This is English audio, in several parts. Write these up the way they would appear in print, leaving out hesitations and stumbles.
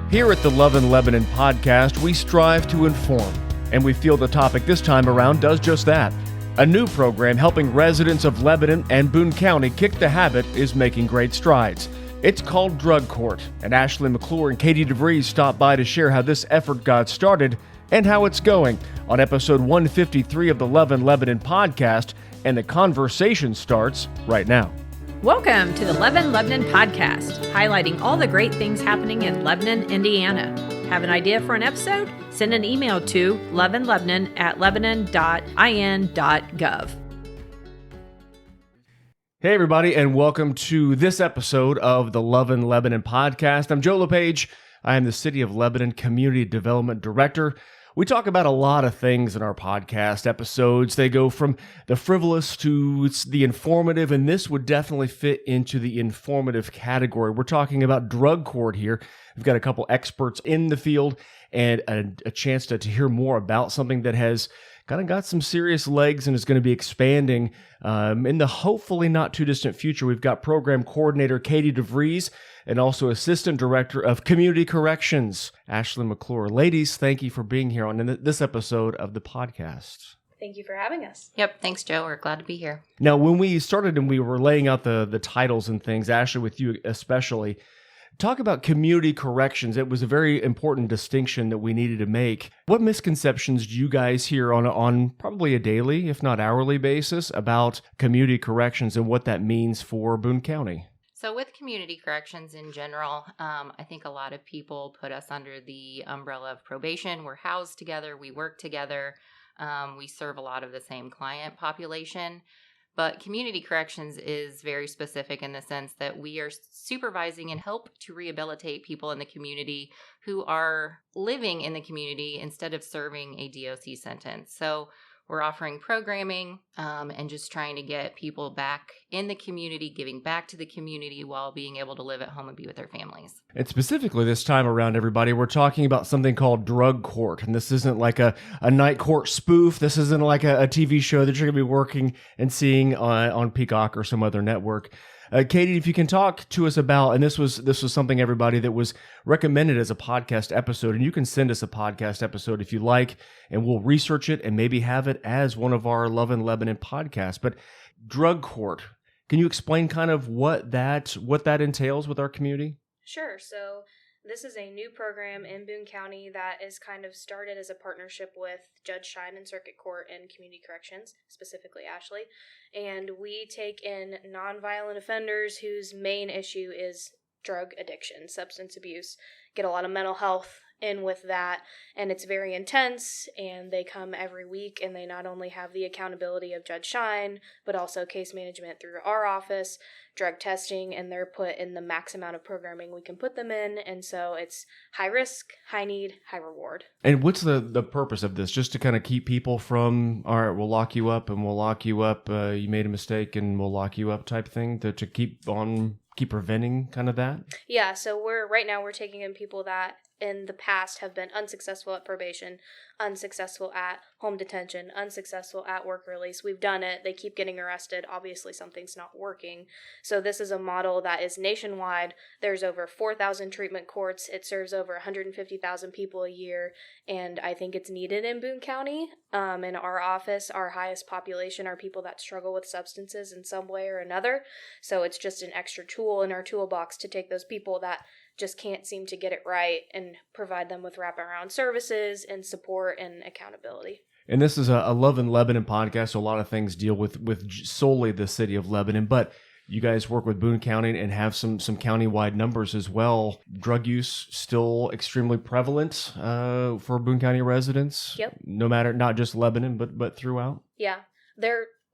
Here at the Love and Lebanon podcast, we strive to inform, and we feel the topic this time around does just that. A new program helping residents of Lebanon and Boone County kick the habit is making great strides. It's called Drug Court, and Ashley McClure and Katie DeVries stopped by to share how this effort got started and how it's going on episode 153 of the Love and Lebanon podcast, and the conversation starts right now. Welcome to the Love and Lebanon podcast, highlighting all the great things happening in Lebanon, Indiana. Have an idea for an episode? Send an email to loveandlebanon@lebanon.in.gov. Hey everybody, and welcome to this episode of the Love and Lebanon podcast. I'm Joe LePage. I am the City of Lebanon Community Development Director. We talk about a lot of things in our podcast episodes. They go from the frivolous to the informative, and this would definitely fit into the informative category. We're talking about drug court here. We've got a couple experts in the field and a chance to hear more about something that has kind of got some serious legs and is going to be expanding in the hopefully not too distant future. We've got program coordinator Katie DeVries and also assistant director of community corrections, Ashley McClure. Ladies, thank you for being here on this episode of the podcast. Thank you for having us. Yep. Thanks, Joe. We're glad to be here. Now, when we started and we were laying out the titles and things, Ashley, with you especially, talk about community corrections. It was a very important distinction that we needed to make. What misconceptions do you guys hear on probably a daily, if not hourly basis about community corrections and what that means for Boone County? So with community corrections in general, I think a lot of people put us under the umbrella of probation. We're housed together. We work together. We serve a lot of the same client population. But community corrections is very specific in the sense that we are supervising and help to rehabilitate people in the community who are living in the community instead of serving a DOC sentence. So we're offering programming and just trying to get people back in the community, giving back to the community while being able to live at home and be with their families. And specifically this time around, everybody, we're talking about something called drug court. And this isn't like a night court spoof. This isn't like a TV show that you're going to be working and seeing on Peacock or some other network. Katie, if you can talk to us about, and this was something, everybody, that was recommended as a podcast episode, and you can send us a podcast episode if you like, and we'll research it and maybe have it as one of our Love and Lebanon podcasts. But drug court, can you explain kind of what that entails with our community? Sure. So this is a new program in Boone County that is kind of started as a partnership with Judge Shine and Circuit Court and Community Corrections, specifically Ashley. And we take in nonviolent offenders whose main issue is drug addiction, substance abuse, get a lot of mental health in with that, and it's very intense, and they come every week, and they not only have the accountability of Judge Shine, but also case management through our office, drug testing, and they're put in the max amount of programming we can put them in, and so it's high risk, high need, high reward. And what's the purpose of this? Just to kind of keep people from, all right, we'll lock you up, and we'll lock you up, you made a mistake, and we'll lock you up type thing, to keep preventing kind of that? Yeah, so right now we're taking in people that in the past have been unsuccessful at probation, unsuccessful at home detention, unsuccessful at work release. We've done it. They keep getting arrested. Obviously, something's not working. So this is a model that is nationwide. There's over 4,000 treatment courts. It serves over 150,000 people a year, and I think it's needed in Boone County. In our office, our highest population are people that struggle with substances in some way or another. So it's just an extra tool in our toolbox to take those people that just can't seem to get it right and provide them with wraparound services and support and accountability. And this is a Love and Lebanon podcast, so a lot of things deal with solely the city of Lebanon, but you guys work with Boone County and have some county-wide numbers as well. Drug use still extremely prevalent for Boone County residents? Yep. No matter, not just Lebanon, but throughout? Yeah.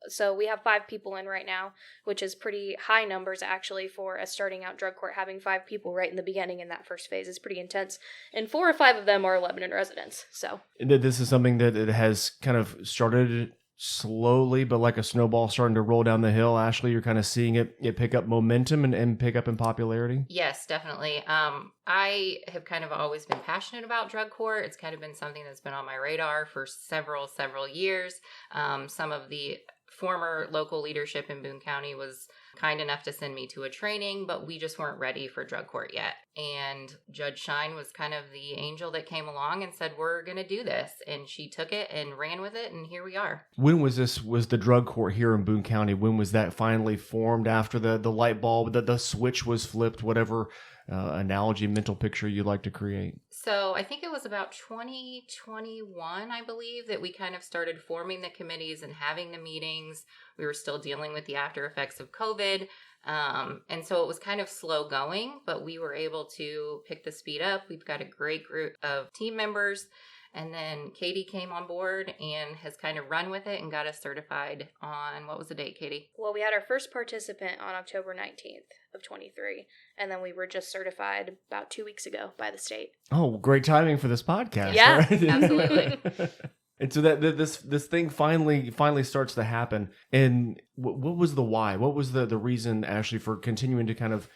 So we have 5 people in right now, which is pretty high numbers actually for a starting out drug court. Having 5 people right in the beginning in that first phase is pretty intense. And 4 or 5 of them are Lebanon residents. So this is something that it has kind of started slowly, but like a snowball starting to roll down the hill. Ashley, you're kind of seeing it pick up momentum and pick up in popularity? Yes, definitely. I have kind of always been passionate about drug court. It's kind of been something that's been on my radar for several years. Some of the former local leadership in Boone County was kind enough to send me to a training, but we just weren't ready for drug court yet. And Judge Shine was kind of the angel that came along and said, we're going to do this. And she took it and ran with it, and here we are. When was the drug court here in Boone County? When was that finally formed after the light bulb, the switch was flipped, whatever analogy, mental picture you'd like to create? So I think it was about 2021, I believe, that we kind of started forming the committees and having the meetings. We were still dealing with the after effects of COVID. And so it was kind of slow going, but we were able to pick the speed up. We've got a great group of team members. And then Katie came on board and has kind of run with it and got us certified on, what was the date, Katie? Well, we had our first participant on October 19th of 23, and then we were just certified about 2 weeks ago by the state. Oh, great timing for this podcast. Yeah, right? Absolutely. And so that this thing finally starts to happen. And what was the why? What was the reason, Ashley, for continuing to kind of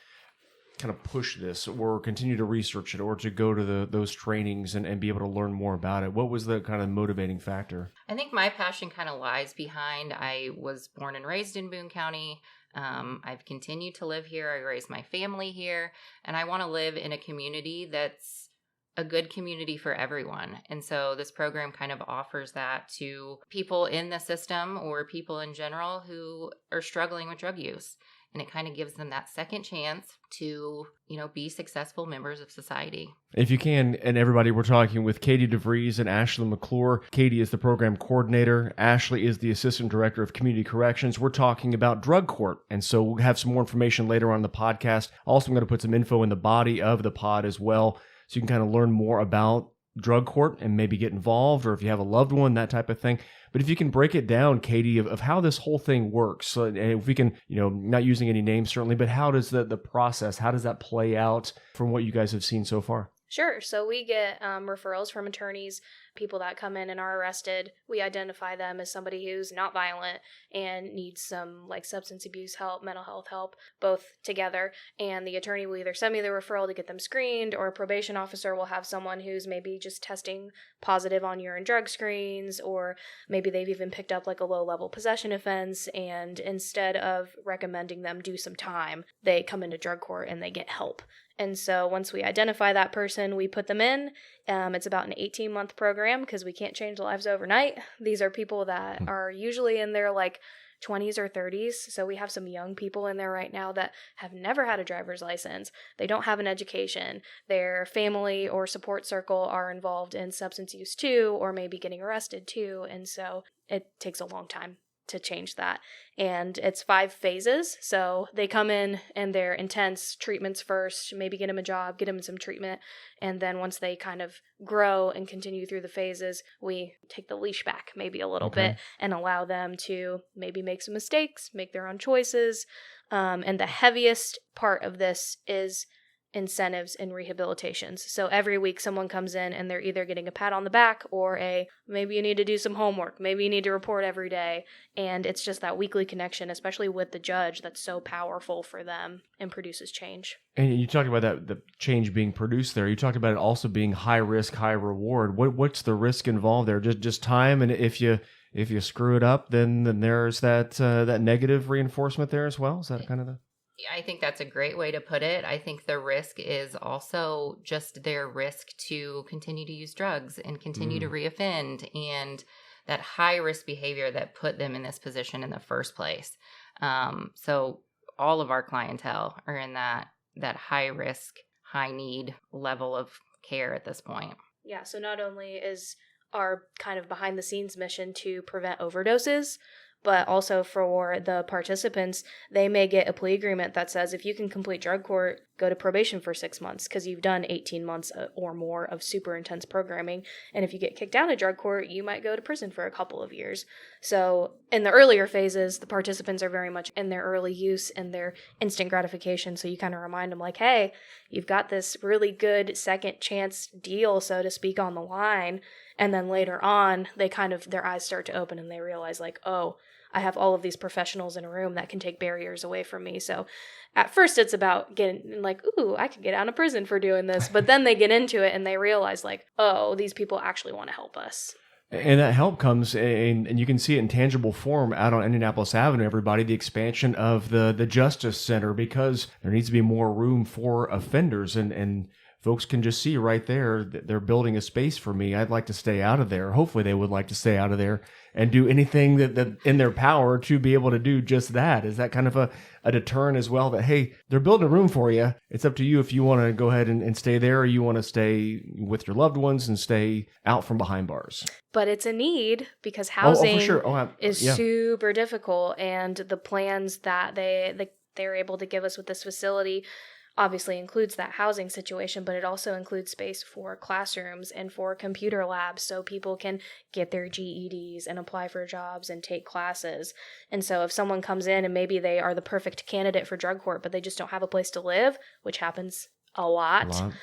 push this or continue to research it or to go to those trainings and be able to learn more about it? What was the kind of motivating factor? I think my passion kind of lies behind, I was born and raised in Boone County. I've continued to live here. I raised my family here, and I want to live in a community that's a good community for everyone. And so this program kind of offers that to people in the system or people in general who are struggling with drug use. And it kind of gives them that second chance to, be successful members of society. If you can, and everybody, we're talking with Katie DeVries and Ashley McClure. Katie is the program coordinator. Ashley is the assistant director of community corrections. We're talking about drug court. And so we'll have some more information later on in the podcast. Also, I'm going to put some info in the body of the pod as well, so you can kind of learn more about drug court and maybe get involved, or if you have a loved one, that type of thing. But if you can break it down, Katie, of how this whole thing works, so, and if we can, not using any names certainly, but how does the process, how does that play out from what you guys have seen so far? Sure. So we get referrals from attorneys, people that come in and are arrested. We identify them as somebody who's not violent and needs some substance abuse help, mental health help, both together. And the attorney will either send me the referral to get them screened, or a probation officer will have someone who's maybe just testing positive on urine drug screens, or maybe they've even picked up a low-level possession offense, and instead of recommending them do some time, they come into drug court and they get help. And so once we identify that person, we put them in. It's about an 18-month program because we can't change lives overnight. These are people that are usually in their 20s or 30s. So we have some young people in there right now that have never had a driver's license. They don't have an education. Their family or support circle are involved in substance use too, or maybe getting arrested too. And so it takes a long time to change that. And it's 5 phases. So they come in and they're intense treatments first, maybe get them a job, get them some treatment. And then once they kind of grow and continue through the phases, we take the leash back maybe a little bit and allow them to maybe make some mistakes, make their own choices. And the heaviest part of this is incentives and rehabilitations. So every week someone comes in and they're either getting a pat on the back or maybe you need to do some homework, maybe you need to report every day. And it's just that weekly connection, especially with the judge, that's so powerful for them and produces change. And you talked about that, the change being produced there. You talked about it also being high risk, high reward. What's the risk involved there? Just time, and if you screw it up, then there's that negative reinforcement there as well. Is that kind of the... I think that's a great way to put it. I think the risk is also just their risk to continue to use drugs and continue to reoffend, and that high risk behavior that put them in this position in the first place. So all of our clientele are in that high risk, high need level of care at this point. Yeah, so not only is our kind of behind the scenes mission to prevent overdoses, but also for the participants, they may get a plea agreement that says if you can complete drug court, go to probation for 6 months because you've done 18 months or more of super intense programming. And if you get kicked out of drug court, you might go to prison for a couple of years. So in the earlier phases, the participants are very much in their early use and their instant gratification. So you kind of remind them hey, you've got this really good second chance deal, so to speak, on the line. And then later on, their eyes start to open and they realize oh, I have all of these professionals in a room that can take barriers away from me. So at first it's about getting ooh, I could get out of prison for doing this. But then they get into it and they realize oh, these people actually want to help us. And that help comes and you can see it in tangible form out on Indianapolis Avenue, everybody, the expansion of the Justice Center, because there needs to be more room for offenders, and folks can just see right there that they're building a space for me. I'd like to stay out of there. Hopefully they would like to stay out of there and do anything that in their power to be able to do just that. Is that kind of a deterrent as well, that, hey, they're building a room for you. It's up to you if you want to go ahead and stay there, or you want to stay with your loved ones and stay out from behind bars. But it's a need, because housing for sure. is super difficult, and the plans that they're able to give us with this facility obviously includes that housing situation, but it also includes space for classrooms and for computer labs so people can get their GEDs and apply for jobs and take classes. And so if someone comes in and maybe they are the perfect candidate for drug court, but they just don't have a place to live, which happens a lot.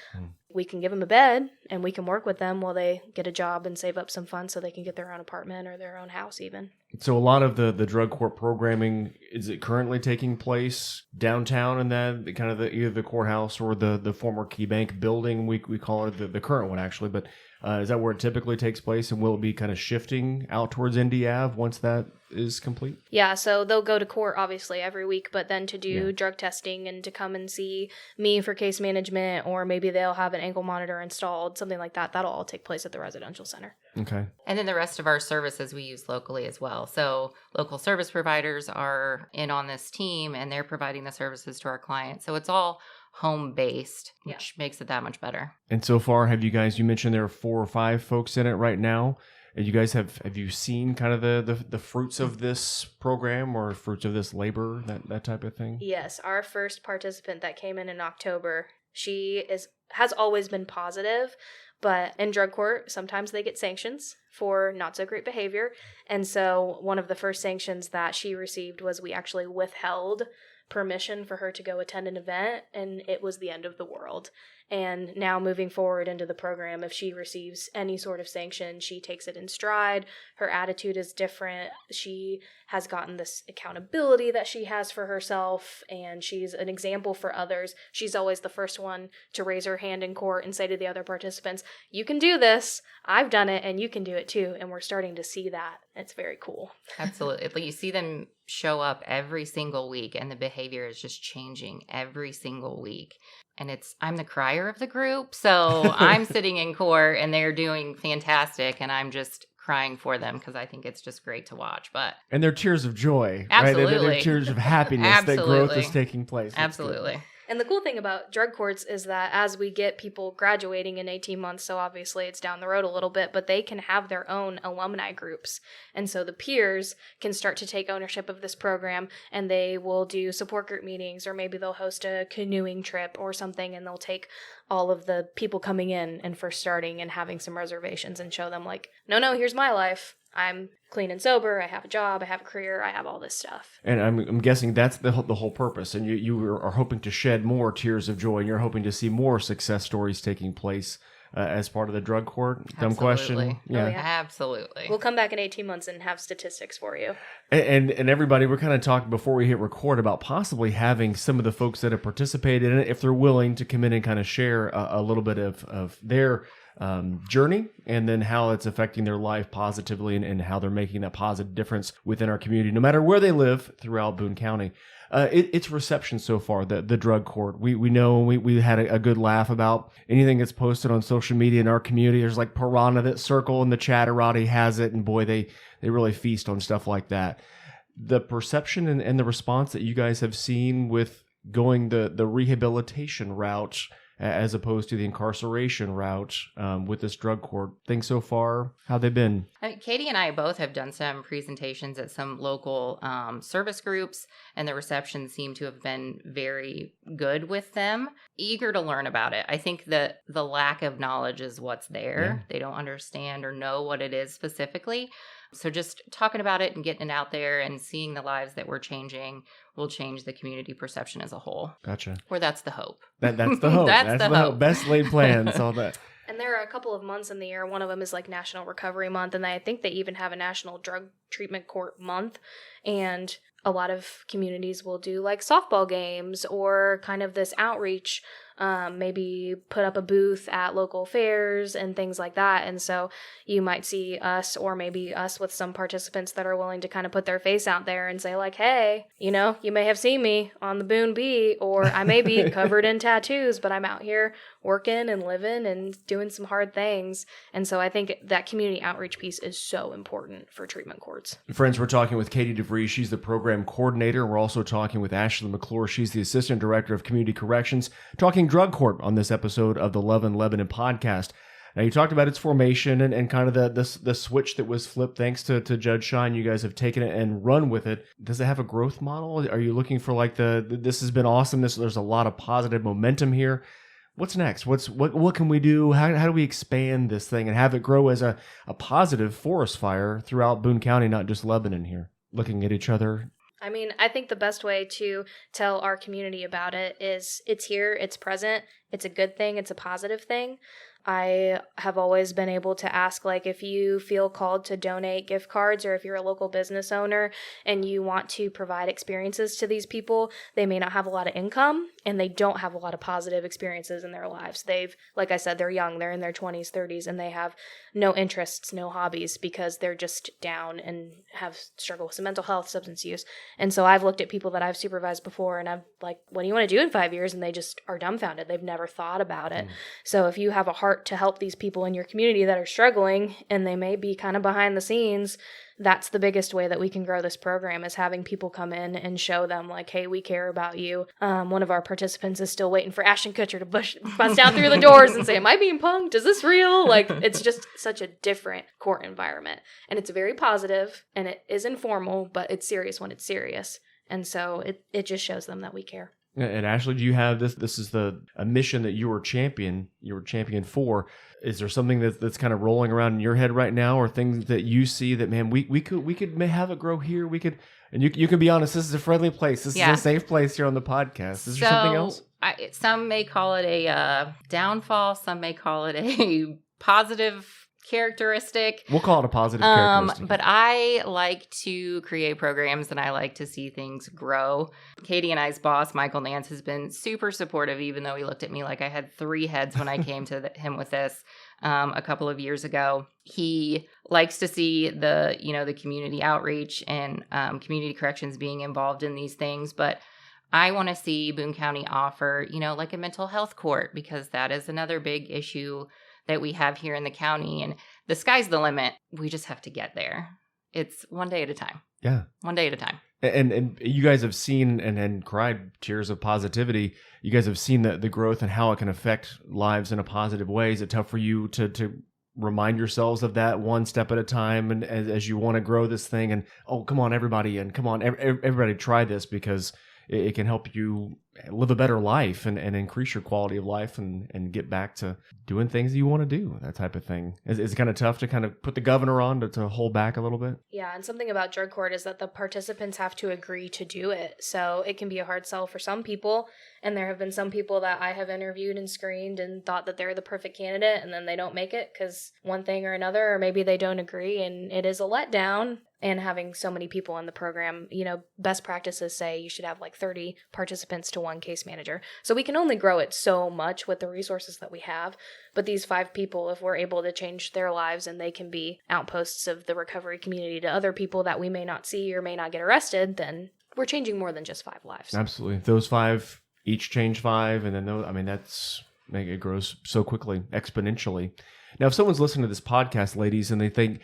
We can give them a bed and we can work with them while they get a job and save up some funds so they can get their own apartment or their own house even. So a lot of the drug court programming, is it currently taking place downtown in that kind of either the courthouse or the former Key Bank building? We call it the current one actually, but is that where it typically takes place, and will it be kind of shifting out towards Indy Ave once that is complete? Yeah, so they'll go to court obviously every week, but then to do drug testing and to come and see me for case management, or maybe they'll have an ankle monitor installed, something like that. That'll all take place at the residential center. Okay. And then the rest of our services we use locally as well. So local service providers are in on this team, and they're providing the services to our clients. So it's all home-based, which makes it that much better. And so far, have you guys, you mentioned there are 4 or 5 folks in it right now. And you guys have you seen kind of the fruits of this program, or fruits of this labor, that type of thing? Yes, our first participant that came in October, she has always been positive, but in drug court, sometimes they get sanctions for not so great behavior. And so one of the first sanctions that she received was we actually withheld permission for her to go attend an event, and it was the end of the world. And now moving forward into the program, if she receives any sort of sanction, she takes it in stride. Her attitude is different. She has gotten this accountability that she has for herself, and she's an example for others. She's always the first one to raise her hand in court and say to the other participants, you can do this. I've done it, and you can do it too. And we're starting to see that. It's very cool. Absolutely. You see them show up every single week, and the behavior is just changing every single week. And I'm the crier of the group. So I'm sitting in court and they're doing fantastic, and I'm just crying for them because I think it's just great to watch. And they're tears of joy. Absolutely. Right? They're tears of happiness that growth is taking place. That's absolutely. Good. And the cool thing about drug courts is that as we get people graduating in 18 months, so obviously it's down the road a little bit, but they can have their own alumni groups. And so the peers can start to take ownership of this program, and they will do support group meetings, or maybe they'll host a canoeing trip or something, and they'll take all of the people coming in and first starting and having some reservations and show them like, no, here's my life. I'm clean and sober. I have a job. I have a career. I have all this stuff. And I'm guessing that's the whole purpose. And you are hoping to shed more tears of joy, and you're hoping to see more success stories taking place as part of the drug court. Dumb question. Yeah. Oh, yeah. Absolutely. We'll come back in 18 months and have statistics for you. And everybody, we're kind of talking before we hit record about possibly having some of the folks that have participated in it, if they're willing to come in and kind of share a little bit of their journey, and then how it's affecting their life positively, and how they're making that positive difference within our community, no matter where they live throughout Boone County. Its reception so far, the drug court, we know we had a good laugh about anything that's posted on social media in our community. There's like piranha that circle, and the Chatterati has it, and boy, they really feast on stuff like that. The perception and the response that you guys have seen with going the rehabilitation route as opposed to the incarceration route with this drug court thing so far, how they've been? Katie and I both have done some presentations at some local service groups, and the reception seemed to have been very good with them. Eager to learn about it. I think that the lack of knowledge is what's there. Yeah. They don't understand or know what it is specifically. So just talking about it and getting it out there and seeing the lives that we're changing will change the community perception as a whole. Gotcha. Or that's the hope. That's the hope. That's the hope. Best laid plans, all that. And there are a couple of months in the year. One of them is like National Recovery Month, and I think they even have a National Drug Treatment Court Month. And a lot of communities will do like softball games or kind of this outreach maybe put up a booth at local fairs and things like that. And so you might see us, or maybe us with some participants that are willing to kind of put their face out there and say like, hey, you know, you may have seen me on the Boone Bee, or I may be covered in tattoos, but I'm out here working and living and doing some hard things. And so I think that community outreach piece is so important for treatment courts. Friends, we're talking with Katie DeVries. She's the program coordinator. We're also talking with Ashley McClure. She's the assistant director of community corrections, talking drug court on this episode of the Love and Lebanon podcast. Now, you talked about its formation and kind of the switch that was flipped thanks to Judge Shine. You guys have taken it and run with it. Does it have a growth model? Are you looking for like this has been awesome, there's a lot of positive momentum here? What's next? What can we do? How do we expand this thing and have it grow as a positive forest fire throughout Boone County, not just Lebanon here? Looking at each other. I mean, I think the best way to tell our community about it is it's here, it's present, it's a good thing, it's a positive thing. I have always been able to ask, like, if you feel called to donate gift cards, or if you're a local business owner and you want to provide experiences to these people, they may not have a lot of income and they don't have a lot of positive experiences in their lives. Like I said, they're young, they're in their 20s, 30s, and they have no interests, no hobbies, because they're just down and have struggled with some mental health, substance use. And so I've looked at people that I've supervised before and I'm like, what do you want to do in 5 years? And they just are dumbfounded. They've never thought about it. So if you have a heart to help these people in your community that are struggling and they may be kind of behind the scenes, that's the biggest way that we can grow this program, is having people come in and show them like, hey, we care about you. One of our participants is still waiting for Ashton Kutcher to bust out through the doors and say, am I being punked? Is this real? Like, it's just such a different court environment. And it's very positive and it is informal, but it's serious when it's serious. And so it just shows them that we care. And Ashley, do you have this? This is a mission that you were champion for. Is there something that's kind of rolling around in your head right now, or things that you see that, man, we could may have it grow here? We could, and you can be honest. This is a friendly place. This is a safe place here on the podcast. Is there something else? Some may call it a downfall. Some may call it a positive characteristic. We'll call it a positive characteristic. But I like to create programs and I like to see things grow. Katie and I's boss, Michael Nance, has been super supportive, even though he looked at me like I had 3 heads when I came to him with this a couple of years ago. He likes to see the community outreach and community corrections being involved in these things. But I want to see Boone County offer, like a mental health court, because that is another big issue that we have here in the county, and the sky's the limit. We just have to get there. It's one day at a time. Yeah. One day at a time. And you guys have seen and cried tears of positivity. You guys have seen the growth and how it can affect lives in a positive way. Is it tough for you to remind yourselves of that one step at a time, and as you want to grow this thing, and come on everybody, and come on everybody try this, because it can help you live a better life and increase your quality of life and get back to doing things you want to do, that type of thing. Is it kind of tough to kind of put the governor on to hold back a little bit? Yeah, and something about drug court is that the participants have to agree to do it. So it can be a hard sell for some people. And there have been some people that I have interviewed and screened and thought that they're the perfect candidate, and then they don't make it because one thing or another, or maybe they don't agree, and it is a letdown. And having so many people in the program, best practices say you should have like 30 participants to 1 case manager. So we can only grow it so much with the resources that we have. But these 5 people, if we're able to change their lives and they can be outposts of the recovery community to other people that we may not see or may not get arrested, then we're changing more than just 5 lives. Absolutely. If those 5 each change 5, and then it grows so quickly, exponentially. Now, if someone's listening to this podcast, ladies, and they think,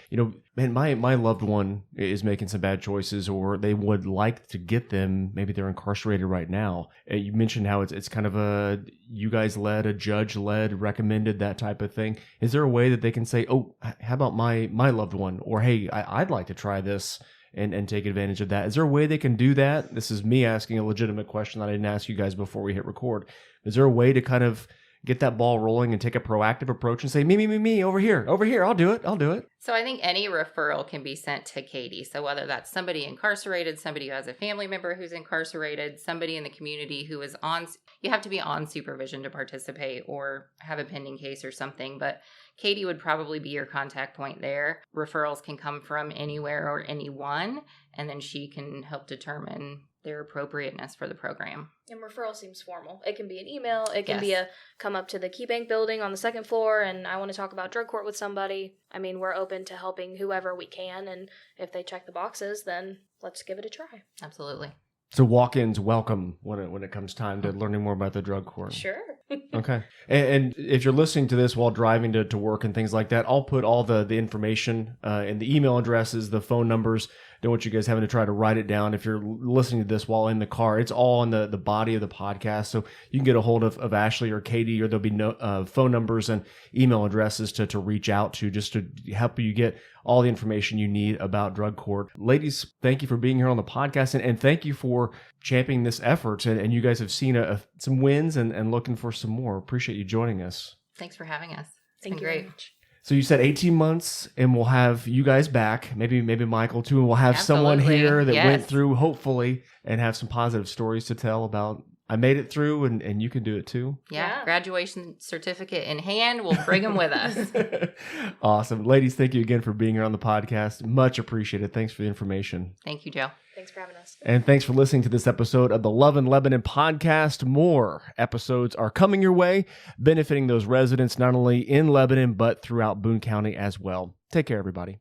man, my loved one is making some bad choices, or they would like to get them, maybe they're incarcerated right now. You mentioned how it's kind of you guys led, a judge led, recommended, that type of thing. Is there a way that they can say, oh, how about my loved one? Or, hey, I'd like to try this and take advantage of that. Is there a way they can do that? This is me asking a legitimate question that I didn't ask you guys before we hit record. Is there a way to kind of get that ball rolling and take a proactive approach and say, me, over here, I'll do it. So I think any referral can be sent to Katie. So whether that's somebody incarcerated, somebody who has a family member who's incarcerated, somebody in the community who is you have to be on supervision to participate or have a pending case or something. But Katie would probably be your contact point there. Referrals can come from anywhere or anyone, and then she can help determine their appropriateness for the program. And referral seems formal. It can be an email. It can be Yes. come up to the Key Bank building on the second floor and I want to talk about drug court with somebody. I mean, we're open to helping whoever we can. And if they check the boxes, then let's give it a try. Absolutely. So walk-ins welcome when it comes time to learning more about the drug court. Sure. Okay. And if you're listening to this while driving to work and things like that, I'll put all the information and the email addresses, the phone numbers. Don't want you guys having to try to write it down. If you're listening to this while in the car, it's all in the body of the podcast. So you can get a hold of Ashley or Katie, or there'll be phone numbers and email addresses to reach out to, just to help you get all the information you need about drug court. Ladies, thank you for being here on the podcast, and thank you for championing this effort. And you guys have seen some wins and looking for some more. Appreciate you joining us. Thanks for having us. It's Thank been you great. very much. So you said 18 months, and we'll have you guys back, maybe Michael too, and we'll have someone Absolutely. here that went Yes. through, hopefully, and have some positive stories to tell about, I made it through, and you can do it too. Yeah. Yeah. Graduation certificate in hand. We'll bring them with us. Awesome. Ladies, thank you again for being here on the podcast. Much appreciated. Thanks for the information. Thank you, Joe. Thanks for having us. And thanks for listening to this episode of the Love in Lebanon podcast. More episodes are coming your way, benefiting those residents not only in Lebanon, but throughout Boone County as well. Take care, everybody.